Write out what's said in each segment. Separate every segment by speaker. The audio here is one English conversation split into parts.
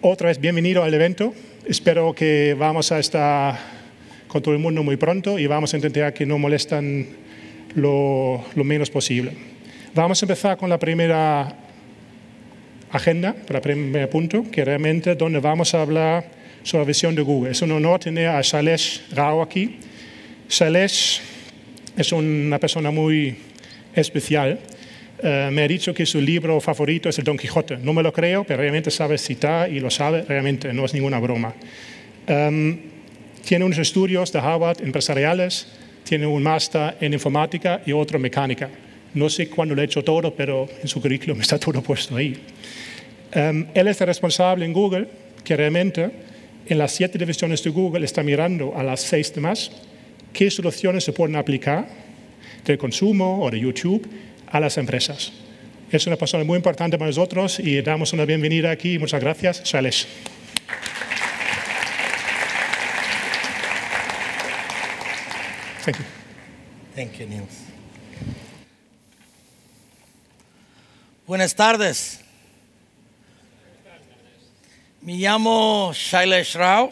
Speaker 1: Otra vez, bienvenido al evento. Espero que vamos a estar con todo el mundo muy pronto y vamos a intentar que no molesten lo menos posible. Vamos a empezar con la primera agenda, el primer punto, que realmente donde vamos a hablar sobre la visión de Google. Es un honor tener a Shailesh Rao aquí. Shailesh es una persona muy especial. Me ha dicho que su libro favorito es el Don Quijote. No me lo creo, pero realmente sabe citar y lo sabe realmente, no es ninguna broma. Tiene unos estudios de Harvard empresariales, tiene un máster en informática y otro en mecánica. No sé cuándo lo ha hecho todo, pero en su currículum está todo puesto ahí. Él es el responsable en Google, que realmente en las 7 divisiones de Google está mirando a las 6 demás qué soluciones se pueden aplicar del consumo o de YouTube a las empresas. Es una persona muy importante para nosotros y damos una bienvenida aquí. Muchas gracias, Shailesh. Thank you.
Speaker 2: Thank you, Niels. Buenas tardes. Me llamo Shailesh Rao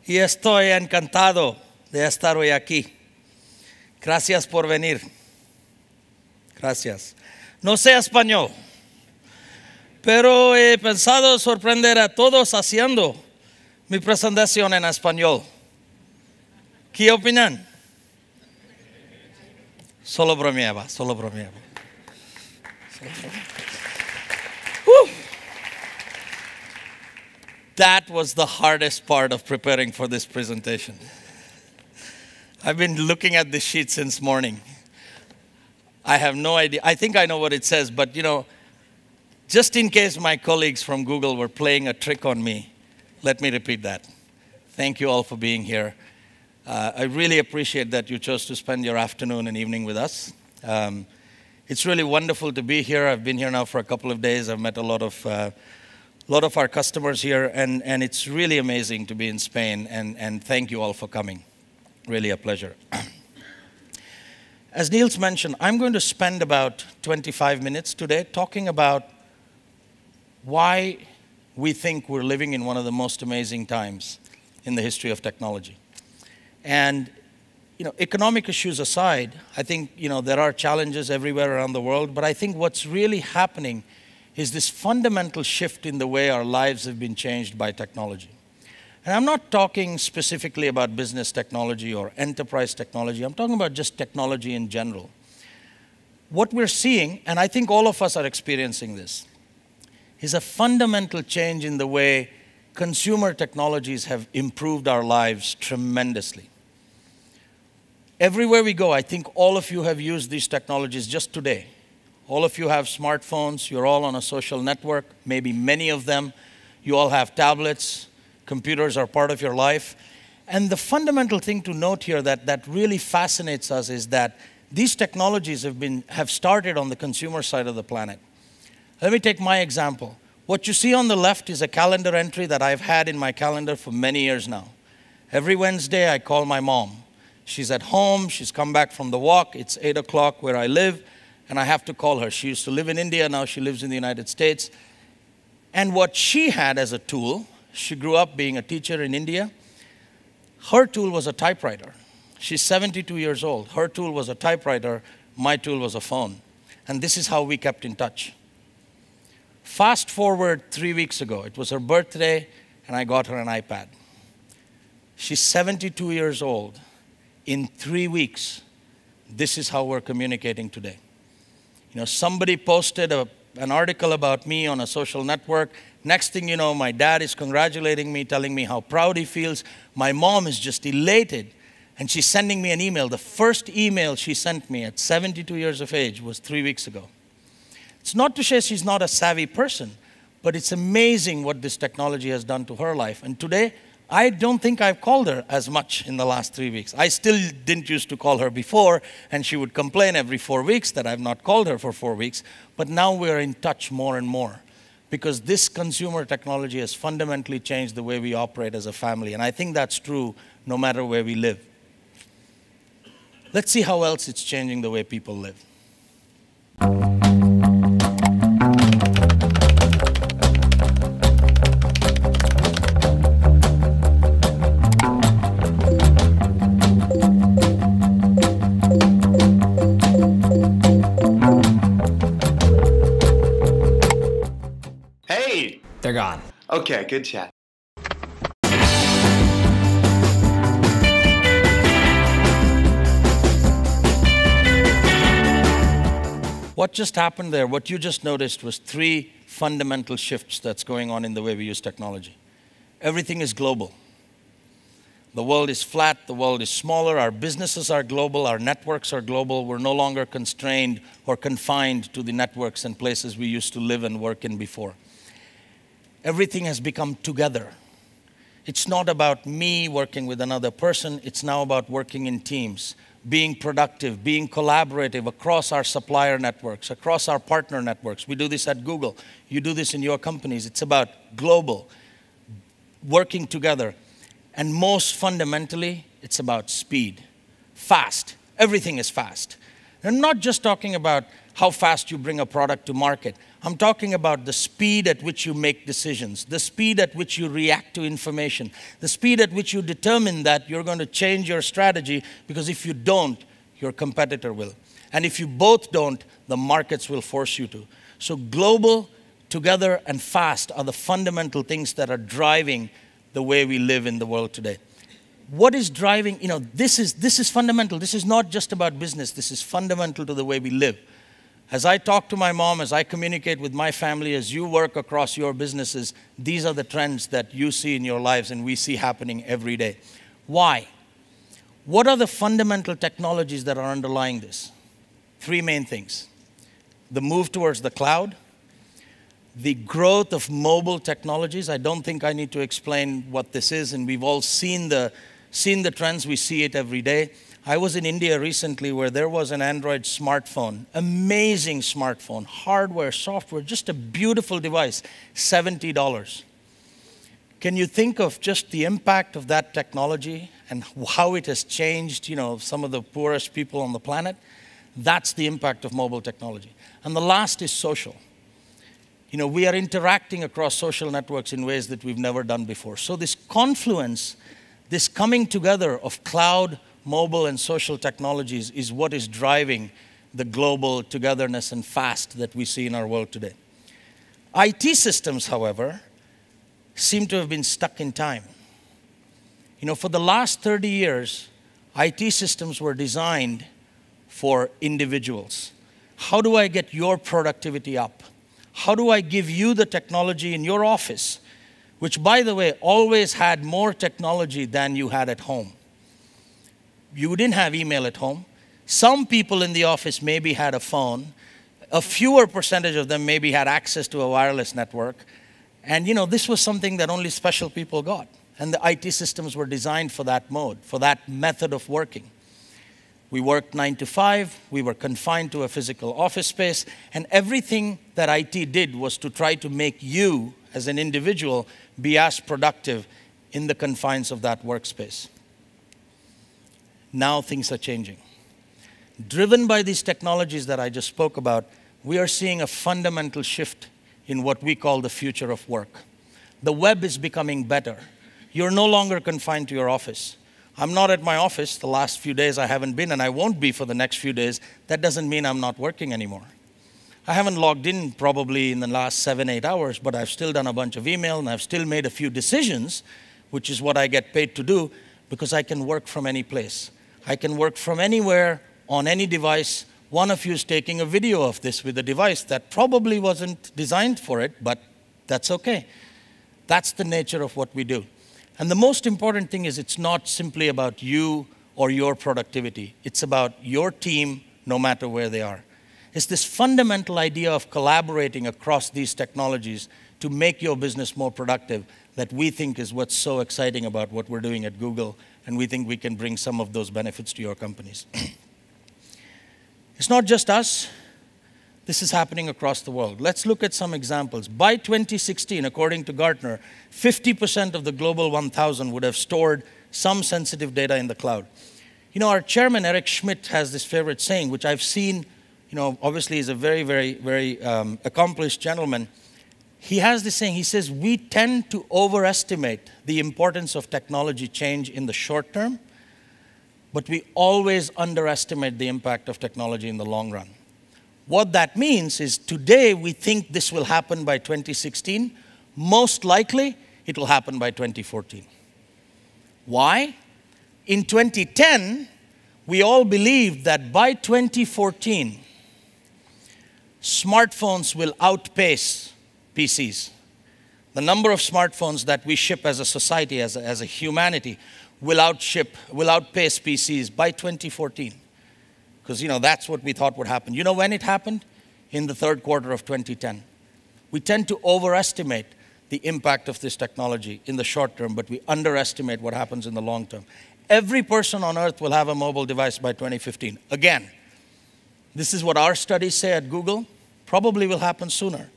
Speaker 2: y estoy encantado de estar hoy aquí. Gracias por venir. Gracias. No sé español, pero he pensado sorprender a todos haciendo mi presentación en español. ¿Qué opinan? Solo bromeaba, solo bromeaba. That was the hardest part of preparing for this presentation. I've been looking at this sheet since morning. I have no idea. I think I know what it says, but you know, just in case my colleagues from Google were playing a trick on me, let me repeat that. Thank you all for being here. I really appreciate that you chose to spend your afternoon and evening with us. It's really wonderful to be here. I've been here now for a couple of days. I've met a lot of our customers here, and it's really amazing to be in Spain, and thank you all for coming. Really a pleasure. As Niels mentioned, I'm going to spend about 25 minutes today talking about why we think we're living in one of the most amazing times in the history of technology. And, you know, economic issues aside, I think, you know, there are challenges everywhere around the world, but I think what's really happening is this fundamental shift in the way our lives have been changed by technology. And I'm not talking specifically about business technology or enterprise technology. I'm talking about just technology in general. What we're seeing, and I think all of us are experiencing this, is a fundamental change in the way consumer technologies have improved our lives tremendously. Everywhere we go, I think all of you have used these technologies just today. All of you have smartphones. You're all on a social network, maybe many of them. You all have tablets. Computers are part of your life. And the fundamental thing to note here that really fascinates us is that these technologies have started on the consumer side of the planet. Let me take my example. What you see on the left is a calendar entry that I've had in my calendar for many years now. Every Wednesday, I call my mom. She's at home. She's come back from the walk. It's 8 o'clock where I live, and I have to call her. She used to live in India. Now she lives in the United States. And what she had as a tool, she grew up being a teacher in India. Her tool was a typewriter. She's 72 years old. Her tool was a typewriter. My tool was a phone. And this is how we kept in touch. Fast forward 3 weeks ago. It was her birthday, and I got her an iPad. She's 72 years old. In 3 weeks, this is how we're communicating today. You know, somebody posted an article about me on a social network. Next thing you know, my dad is congratulating me, telling me how proud he feels. My mom is just elated, and she's sending me an email. The first email she sent me at 72 years of age was 3 weeks ago. It's not to say she's not a savvy person, but it's amazing what this technology has done to her life. And today, I don't think I've called her as much in the last 3 weeks. I still didn't used to call her before, and she would complain every 4 weeks that I've not called her for 4 weeks. But now we're in touch more and more, because this consumer technology has fundamentally changed the way we operate as a family. And I think that's true no matter where we live. Let's see how else it's changing the way people live.
Speaker 3: they're gone.
Speaker 4: Okay, good chat.
Speaker 2: What just happened there, what you just noticed was 3 fundamental shifts that's going on in the way we use technology. Everything is global. The world is flat, the world is smaller, our businesses are global, our networks are global. We're no longer constrained or confined to the networks and places we used to live and work in before. Everything has become together. It's not about me working with another person, it's now about working in teams, being productive, being collaborative across our supplier networks, across our partner networks. We do this at Google. You do this in your companies. It's about global, working together. And most fundamentally, it's about speed. Fast. Everything is fast. I'm not just talking about how fast you bring a product to market. I'm talking about the speed at which you make decisions, the speed at which you react to information, the speed at which you determine that you're going to change your strategy, because if you don't, your competitor will. And if you both don't, the markets will force you to. So global, together, and fast are the fundamental things that are driving the way we live in the world today. What is driving, this is fundamental. This is not just about business. This is fundamental to the way we live. As I talk to my mom, as I communicate with my family, as you work across your businesses, these are the trends that you see in your lives and we see happening every day. Why? What are the fundamental technologies that are underlying this? 3 main things. The move towards the cloud, the growth of mobile technologies. I don't think I need to explain what this is, and we've all seen the trends. We see it every day. I was in India recently where there was an Android smartphone, amazing smartphone, hardware, software, just a beautiful device, $70. Can you think of just the impact of that technology and how it has changed, some of the poorest people on the planet? That's the impact of mobile technology. And the last is social. We are interacting across social networks in ways that we've never done before. So this confluence, this coming together of cloud, mobile, and social technologies is what is driving the global togetherness and fast that we see in our world today. IT systems, however, seem to have been stuck in time. For the last 30 years, IT systems were designed for individuals. How do I get your productivity up? How do I give you the technology in your office, which, by the way, always had more technology than you had at home? You didn't have email at home. Some people in the office maybe had a phone. A fewer percentage of them maybe had access to a wireless network. And this was something that only special people got. And the IT systems were designed for that mode, for that method of working. We worked 9 to 5. We were confined to a physical office space. And everything that IT did was to try to make you, as an individual, be as productive in the confines of that workspace. Now things are changing. Driven by these technologies that I just spoke about, we are seeing a fundamental shift in what we call the future of work. The web is becoming better. You're no longer confined to your office. I'm not at my office. The last few days I haven't been, and I won't be for the next few days. That doesn't mean I'm not working anymore. I haven't logged in probably in the last 7-8 hours, but I've still done a bunch of email, and I've still made a few decisions, which is what I get paid to do, because I can work from any place. I can work from anywhere, on any device. One of you is taking a video of this with a device that probably wasn't designed for it, but that's okay. That's the nature of what we do. And the most important thing is it's not simply about you or your productivity. It's about your team, no matter where they are. It's this fundamental idea of collaborating across these technologies to make your business more productive that we think is what's so exciting about what we're doing at Google, and we think we can bring some of those benefits to your companies. It's not just us. This is happening across the world. Let's look at some examples. By 2016, according to Gartner, 50% of the Global 1000 would have stored some sensitive data in the cloud. Our chairman, Eric Schmidt, has this favorite saying, which I've seen, obviously he's a very, very, very accomplished gentleman. He has this saying, he says, we tend to overestimate the importance of technology change in the short term, but we always underestimate the impact of technology in the long run. What that means is today we think this will happen by 2016, Most likely, it will happen by 2014. Why? In 2010, we all believed that by 2014, smartphones will outpace PCs. The number of smartphones that we ship as a society, as a humanity, will outpace PCs by 2014. Because, that's what we thought would happen. You know when it happened? In the third quarter of 2010. We tend to overestimate the impact of this technology in the short term, but we underestimate what happens in the long term. Every person on earth will have a mobile device by 2015. Again, this is what our studies say at Google. Probably will happen sooner.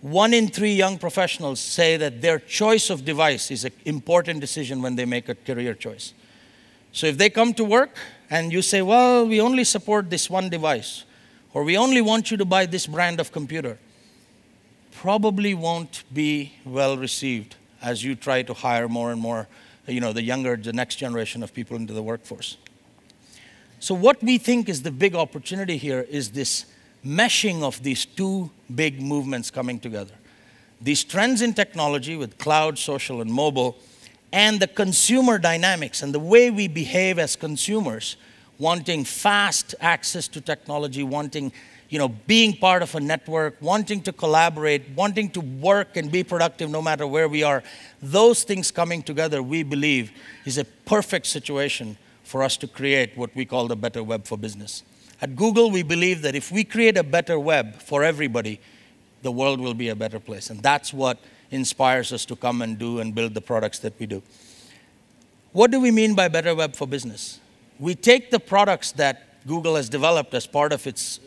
Speaker 2: 1 in 3 young professionals say that their choice of device is an important decision when they make a career choice. So if they come to work and you say, well, we only support this one device, or we only want you to buy this brand of computer, probably won't be well received as you try to hire more and more, the next generation of people into the workforce. So what we think is the big opportunity here is this meshing of these two big movements coming together. These trends in technology with cloud, social, and mobile, and the consumer dynamics and the way we behave as consumers, wanting fast access to technology, wanting, being part of a network, wanting to collaborate, wanting to work and be productive no matter where we are. Those things coming together, we believe, is a perfect situation for us to create what we call the better web for business. At Google, we believe that if we create a better web for everybody, the world will be a better place. And that's what inspires us to come and do and build the products that we do. What do we mean by better web for business? We take the products that Google has developed as part of its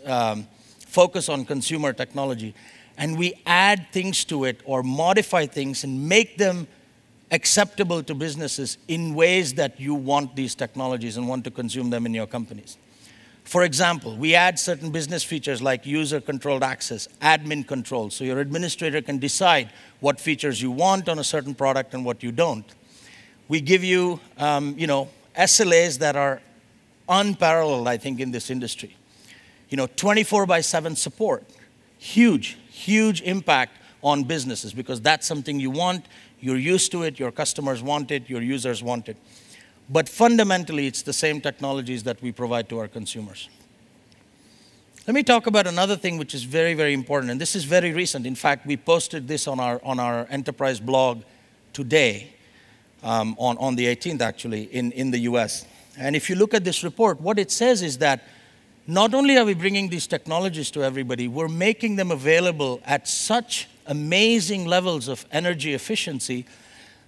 Speaker 2: focus on consumer technology, and we add things to it or modify things and make them acceptable to businesses in ways that you want these technologies and want to consume them in your companies. For example, we add certain business features like user-controlled access, admin control, so your administrator can decide what features you want on a certain product and what you don't. We give you, SLAs that are unparalleled, I think, in this industry. 24/7 support, huge impact on businesses because that's something you want, you're used to it, your customers want it, your users want it. But fundamentally, it's the same technologies that we provide to our consumers. Let me talk about another thing which is very, very important, and this is very recent. In fact, we posted this on our enterprise blog today, on the 18th, actually, in the US. And if you look at this report, what it says is that not only are we bringing these technologies to everybody, we're making them available at such amazing levels of energy efficiency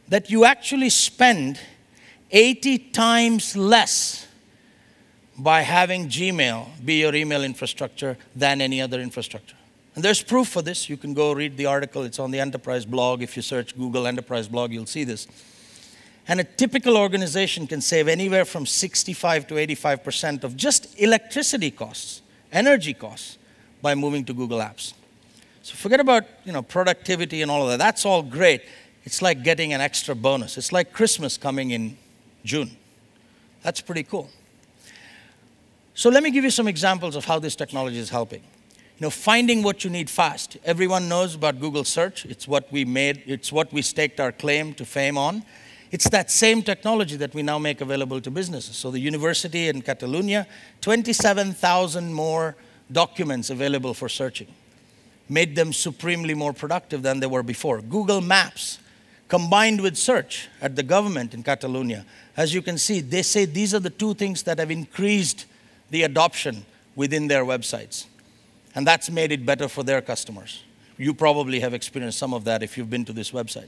Speaker 2: that you actually spend 80 times less by having Gmail be your email infrastructure than any other infrastructure. And there's proof for this. You can go read the article. It's on the enterprise blog. If you search Google Enterprise blog, you'll see this. And a typical organization can save anywhere from 65 to 85% of just electricity costs, energy costs, by moving to Google Apps. So forget about productivity and all of that. That's all great. It's like getting an extra bonus. It's like Christmas coming in June. That's pretty cool. So let me give you some examples of how this technology is helping. Finding what you need fast. Everyone knows about Google Search. It's what we made. It's what we staked our claim to fame on. It's that same technology that we now make available to businesses. So the university in Catalonia, 27,000 more documents available for searching. Made them supremely more productive than they were before. Google Maps, combined with search at the government in Catalonia. As you can see, they say these are the two things that have increased the adoption within their websites. And that's made it better for their customers. You probably have experienced some of that if you've been to this website.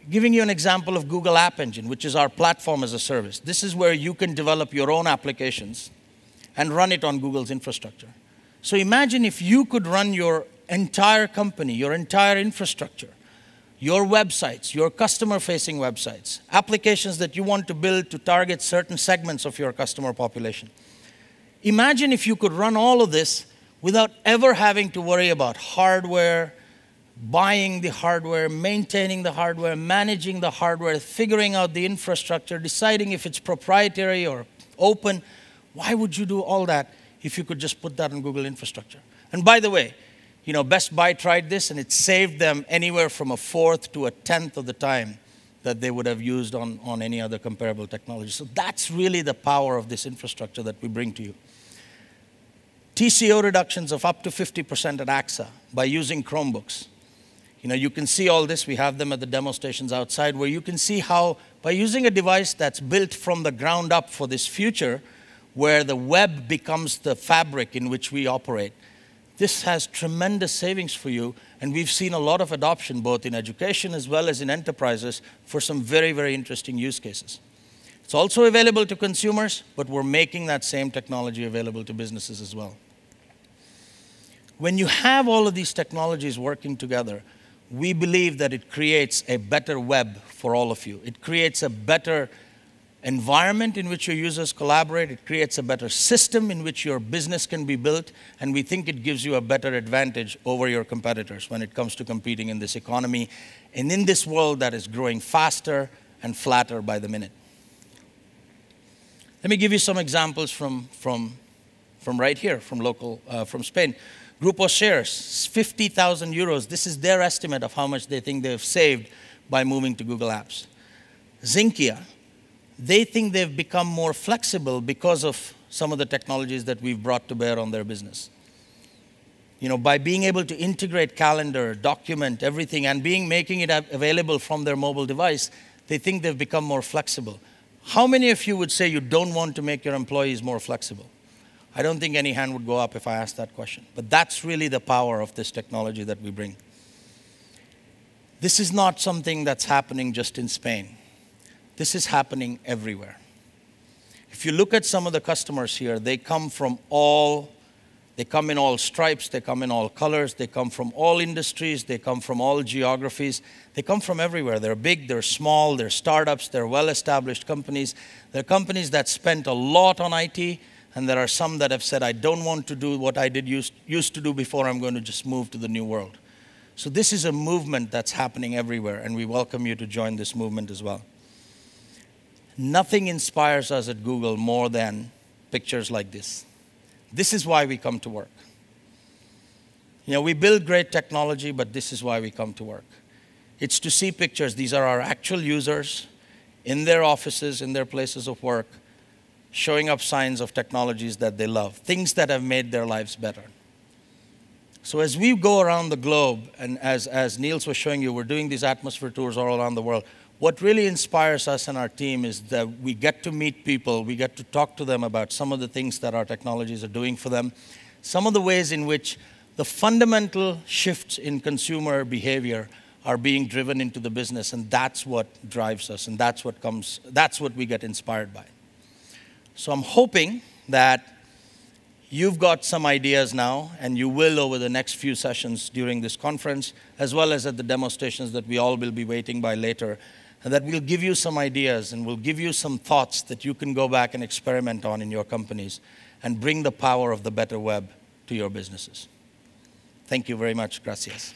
Speaker 2: Giving you an example of Google App Engine, which is our platform as a service. This is where you can develop your own applications and run it on Google's infrastructure. So imagine if you could run your entire company, your entire infrastructure, your websites, your customer-facing websites, applications that you want to build to target certain segments of your customer population. Imagine if you could run all of this without ever having to worry about hardware, buying the hardware, maintaining the hardware, managing the hardware, figuring out the infrastructure, deciding if it's proprietary or open. Why would you do all that if you could just put that on Google infrastructure? And by the way, Best Buy tried this, and it saved them anywhere from a fourth to a tenth of the time that they would have used on any other comparable technology. So that's really the power of this infrastructure that we bring to you. TCO reductions of up to 50% at AXA by using Chromebooks. You can see all this. We have them at the demo stations outside, where you can see how, by using a device that's built from the ground up for this future, where the web becomes the fabric in which we operate, this has tremendous savings for you, and we've seen a lot of adoption, both in education as well as in enterprises, for some very, very interesting use cases. It's also available to consumers, but we're making that same technology available to businesses as well. When you have all of these technologies working together, we believe that it creates a better web for all of you. It creates a better environment in which your users collaborate. It creates a better system in which your business can be built. And we think it gives you a better advantage over your competitors when it comes to competing in this economy and in this world that is growing faster and flatter by the minute. Let me give you some examples from right here, from Spain. Grupo Shares, 50,000 euros. This is their estimate of how much they think they've saved by moving to Google Apps. Zinkia, they think they've become more flexible because of some of the technologies that we've brought to bear on their business. By being able to integrate calendar, document everything, and making it available from their mobile device, they think they've become more flexible. How many of you would say you don't want to make your employees more flexible? I don't think any hand would go up if I asked that question. But that's really the power of this technology that we bring. This is not something that's happening just in Spain. This is happening everywhere. If you look at some of the customers here, they come in all stripes, they come in all colors, they come from all industries, they come from all geographies, they come from everywhere. They're big, they're small, they're startups, they're well-established companies. They're companies that spent a lot on IT, and there are some that have said, I don't want to do what I used to do before, I'm going to just move to the new world. So this is a movement that's happening everywhere, and we welcome you to join this movement as well. Nothing inspires us at Google more than pictures like this. This is why we come to work. We build great technology, but this is why we come to work. It's to see pictures. These are our actual users in their offices, in their places of work, showing up signs of technologies that they love, things that have made their lives better. So as we go around the globe, and as Niels was showing you, we're doing these atmosphere tours all around the world, what really inspires us and our team is that we get to meet people, we get to talk to them about some of the things that our technologies are doing for them, some of the ways in which the fundamental shifts in consumer behavior are being driven into the business, and that's what drives us, and that's what we get inspired by. So I'm hoping that you've got some ideas now, and you will over the next few sessions during this conference, as well as at the demo stations that we all will be waiting by later, and that we'll give you some ideas and we'll give you some thoughts that you can go back and experiment on in your companies and bring the power of the better web to your businesses. Thank you very much. Gracias.